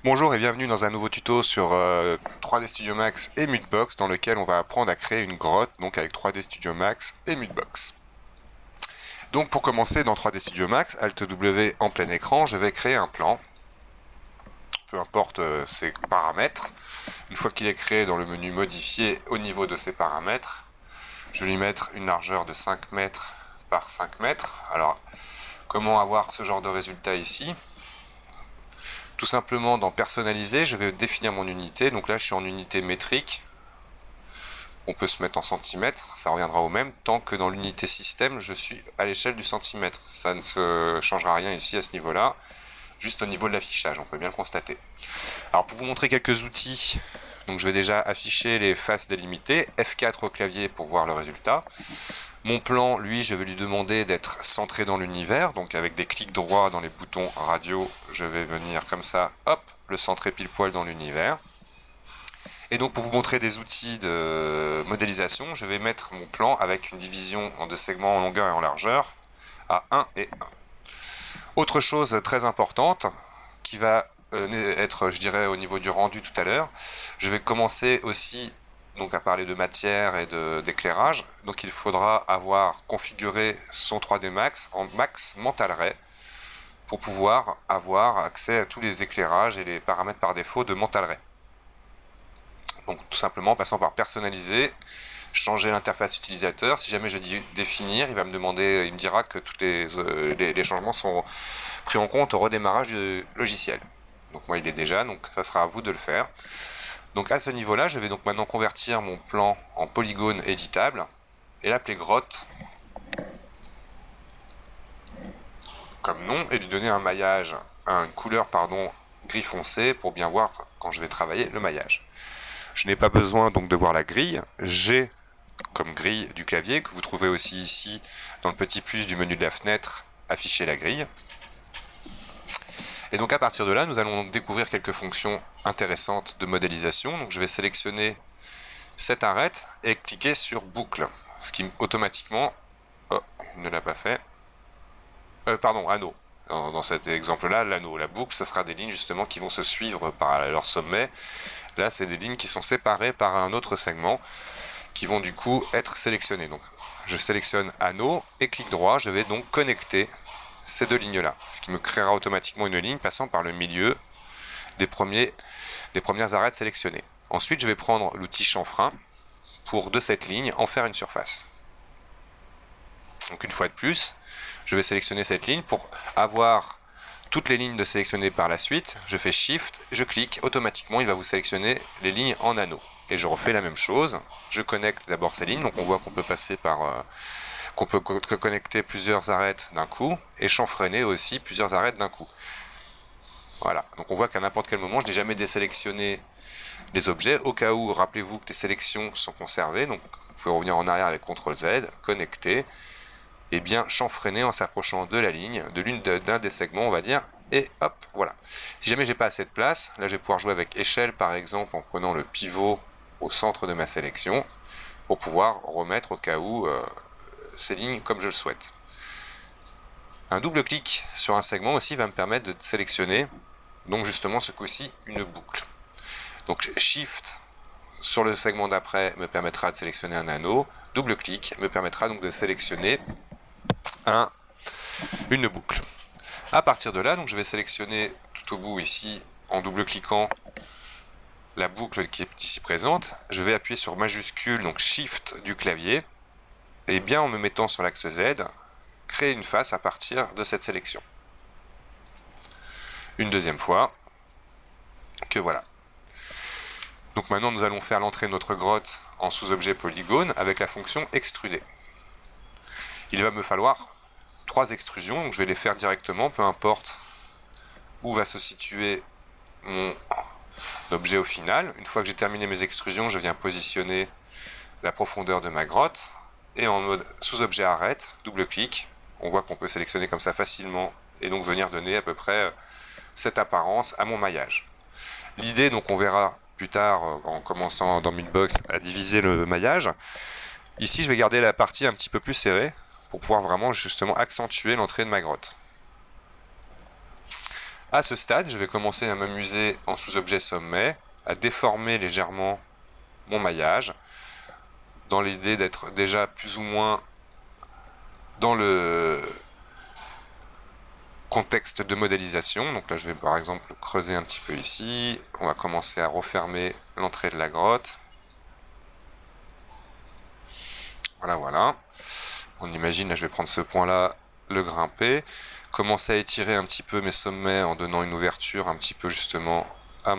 Bonjour et bienvenue dans un nouveau tuto sur 3D Studio Max et Mudbox dans lequel on va apprendre à créer une grotte donc avec 3D Studio Max et Mudbox. Donc pour commencer dans 3D Studio Max, Alt W en plein écran, je vais créer un plan, peu importe ses paramètres. Une fois qu'il est créé dans le menu modifier au niveau de ses paramètres, je vais lui mettre une largeur de 5 mètres par 5 mètres. Alors comment avoir ce genre de résultat ici ? Tout simplement dans personnaliser, je vais définir mon unité. Donc là je suis en unité métrique. On peut se mettre en centimètres, ça reviendra au même, tant que dans l'unité système, je suis à l'échelle du centimètre. Ça ne se changera rien ici à ce niveau-là, juste au niveau de l'affichage, on peut bien le constater. Alors pour vous montrer quelques outils, donc je vais déjà afficher les faces délimitées, F4 au clavier pour voir le résultat. Mon plan, lui, je vais lui demander d'être centré dans l'univers, donc avec des clics droits dans les boutons radio, je vais venir comme ça, hop, le centrer pile poil dans l'univers. Et donc pour vous montrer des outils de modélisation, je vais mettre mon plan avec une division en deux segments en longueur et en largeur à 1 et 1. Autre chose très importante qui va être, je dirais, au niveau du rendu tout à l'heure, je vais commencer aussi donc à parler de matière et d'éclairage. Donc il faudra avoir configuré son 3D Max en Max Mental Ray pour pouvoir avoir accès à tous les éclairages et les paramètres par défaut de Mental Ray. Donc tout simplement en passant par personnaliser, changer l'interface utilisateur. Si jamais je dis définir, il va me demander, il me dira que tous les changements sont pris en compte au redémarrage du logiciel. Donc moi il est déjà, donc ça sera à vous de le faire. Donc à ce niveau-là, je vais donc maintenant convertir mon plan en polygone éditable et l'appeler grotte comme nom et lui donner un maillage, une couleur pardon, gris foncé pour bien voir quand je vais travailler le maillage. Je n'ai pas besoin donc de voir la grille, j'ai comme grille du clavier que vous trouvez aussi ici dans le petit plus du menu de la fenêtre afficher la grille. Et donc à partir de là, nous allons donc découvrir quelques fonctions intéressantes de modélisation. Donc je vais sélectionner cette arête et cliquer sur boucle, ce qui automatiquement, oh, il ne l'a pas fait, pardon, anneau. Dans cet exemple-là, l'anneau, la boucle, ce sera des lignes justement qui vont se suivre par leur sommet. Là, c'est des lignes qui sont séparées par un autre segment qui vont du coup être sélectionnées. Donc je sélectionne anneau et clic droit, je vais donc connecter ces deux lignes-là, ce qui me créera automatiquement une ligne passant par le milieu des premières arêtes sélectionnées. Ensuite, je vais prendre l'outil chanfrein pour de cette ligne en faire une surface. Donc une fois de plus, je vais sélectionner cette ligne pour avoir toutes les lignes de sélectionner par la suite. Je fais Shift, je clique, automatiquement il va vous sélectionner les lignes en anneau. Et je refais la même chose, je connecte d'abord ces lignes, donc on voit qu'on peut passer par... qu'on peut connecter plusieurs arêtes d'un coup, et chanfreiner aussi plusieurs arêtes d'un coup. Voilà, donc on voit qu'à n'importe quel moment, je n'ai jamais désélectionné les objets. Au cas où, rappelez-vous que les sélections sont conservées, donc vous pouvez revenir en arrière avec CTRL Z, connecter, et bien chanfreiner en s'approchant de la ligne, d'un des segments, on va dire, et hop, voilà. Si jamais j'ai pas assez de place, là je vais pouvoir jouer avec échelle par exemple en prenant le pivot au centre de ma sélection pour pouvoir remettre au cas où ces lignes comme je le souhaite. Un double clic sur un segment aussi va me permettre de sélectionner donc justement ce coup-ci une boucle. Donc Shift sur le segment d'après me permettra de sélectionner un anneau, double clic me permettra donc de sélectionner une boucle. À partir de là, donc je vais sélectionner tout au bout ici en double cliquant la boucle qui est ici présente. Je vais appuyer sur majuscule, donc Shift du clavier, et bien en me mettant sur l'axe Z, créer une face à partir de cette sélection. Une deuxième fois, que voilà. Donc maintenant nous allons faire l'entrée de notre grotte en sous-objet polygone avec la fonction extruder. Il va me falloir 3 extrusions, donc je vais les faire directement, peu importe où va se situer mon objet au final. Une fois que j'ai terminé mes extrusions, je viens positionner la profondeur de ma grotte, et en mode sous-objet arête, double clic, on voit qu'on peut sélectionner comme ça facilement, et donc venir donner à peu près cette apparence à mon maillage. L'idée, donc on verra plus tard, en commençant dans Mudbox, à diviser le maillage. Ici, je vais garder la partie un petit peu plus serrée, pour pouvoir vraiment justement accentuer l'entrée de ma grotte. À ce stade, je vais commencer à m'amuser en sous-objet sommet, à déformer légèrement mon maillage, dans l'idée d'être déjà plus ou moins dans le contexte de modélisation. Donc là, je vais par exemple creuser un petit peu ici. On va commencer à refermer l'entrée de la grotte. Voilà, voilà. On imagine, là, je vais prendre ce point-là, le grimper. Commencer à étirer un petit peu mes sommets en donnant une ouverture un petit peu justement à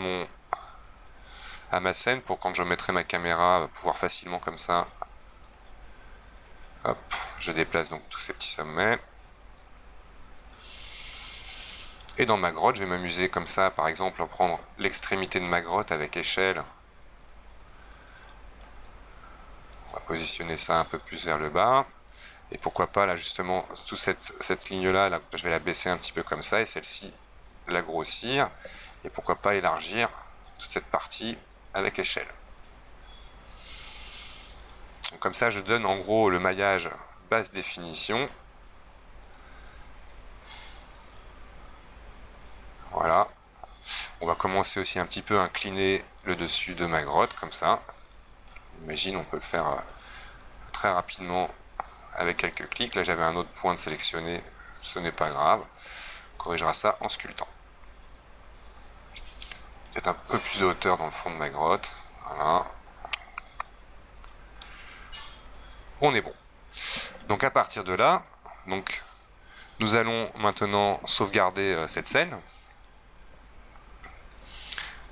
ma scène pour quand je mettrai ma caméra pouvoir facilement comme ça. Hop, je déplace donc tous ces petits sommets. Et dans ma grotte, je vais m'amuser comme ça, par exemple, à prendre l'extrémité de ma grotte avec échelle. On va positionner ça un peu plus vers le bas. Et pourquoi pas, là, justement, toute cette ligne-là, là, je vais la baisser un petit peu comme ça, et celle-ci, la grossir. Et pourquoi pas élargir toute cette partie avec échelle. Donc, comme ça, je donne en gros le maillage basse définition. Voilà. On va commencer aussi un petit peu à incliner le dessus de ma grotte, comme ça. Imagine, on peut le faire très rapidement avec quelques clics. Là, j'avais un autre point de sélectionner, ce n'est pas grave. On corrigera ça en sculptant. Peut-être un peu plus de hauteur dans le fond de ma grotte. Voilà. On est bon. Donc à partir de là, donc, nous allons maintenant sauvegarder cette scène.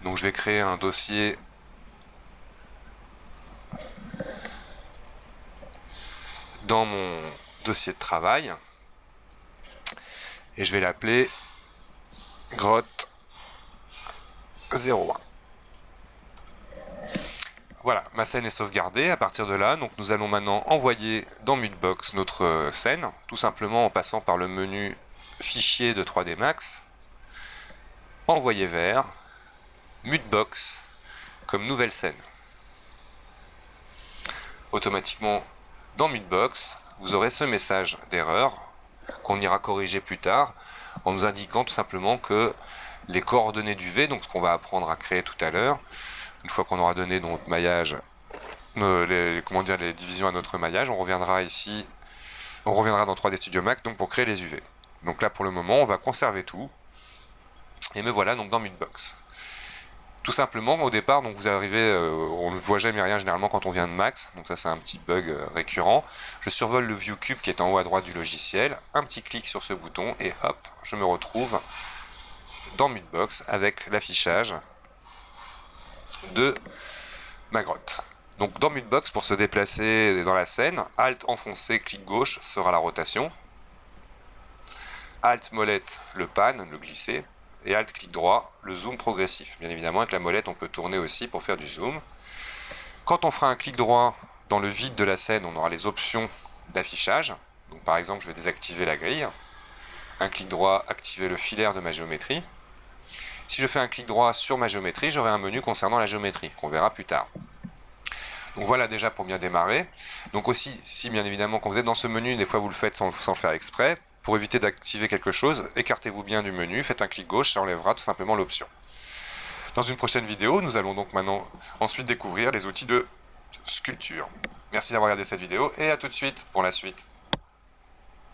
Donc je vais créer un dossier dans mon dossier de travail et je vais l'appeler grotte 01. Voilà, ma scène est sauvegardée. À partir de là, donc nous allons maintenant envoyer dans Mutbox notre scène, tout simplement en passant par le menu fichier de 3D Max, envoyer vers Mutbox comme nouvelle scène. Automatiquement, dans Mutbox, vous aurez ce message d'erreur qu'on ira corriger plus tard en nous indiquant tout simplement que les coordonnées du V, donc ce qu'on va apprendre à créer tout à l'heure, une fois qu'on aura donné notre maillage, les divisions à notre maillage, on reviendra ici, on reviendra dans 3D Studio Max donc pour créer les UV. Donc là pour le moment on va conserver tout et me voilà donc dans Mutbox. Tout simplement, au départ, donc vous arrivez, on ne voit jamais rien généralement quand on vient de Max, donc ça c'est un petit bug récurrent. Je survole le View Cube qui est en haut à droite du logiciel, un petit clic sur ce bouton et hop, je me retrouve dans Mutbox avec l'affichage de ma grotte. Donc dans Mutbox, pour se déplacer dans la scène, Alt enfoncé, clic gauche sera la rotation, Alt molette le pan, le glisser, et Alt clic droit, le zoom progressif. Bien évidemment, avec la molette, on peut tourner aussi pour faire du zoom. Quand on fera un clic droit dans le vide de la scène, on aura les options d'affichage. Donc par exemple, je vais désactiver la grille. Un clic droit, activer le filaire de ma géométrie. Si je fais un clic droit sur ma géométrie, j'aurai un menu concernant la géométrie, qu'on verra plus tard. Donc voilà déjà pour bien démarrer. Donc aussi, si bien évidemment, quand vous êtes dans ce menu, des fois vous le faites sans le faire exprès, pour éviter d'activer quelque chose, écartez-vous bien du menu, faites un clic gauche, ça enlèvera tout simplement l'option. Dans une prochaine vidéo, nous allons donc maintenant ensuite découvrir les outils de sculpture. Merci d'avoir regardé cette vidéo et à tout de suite pour la suite.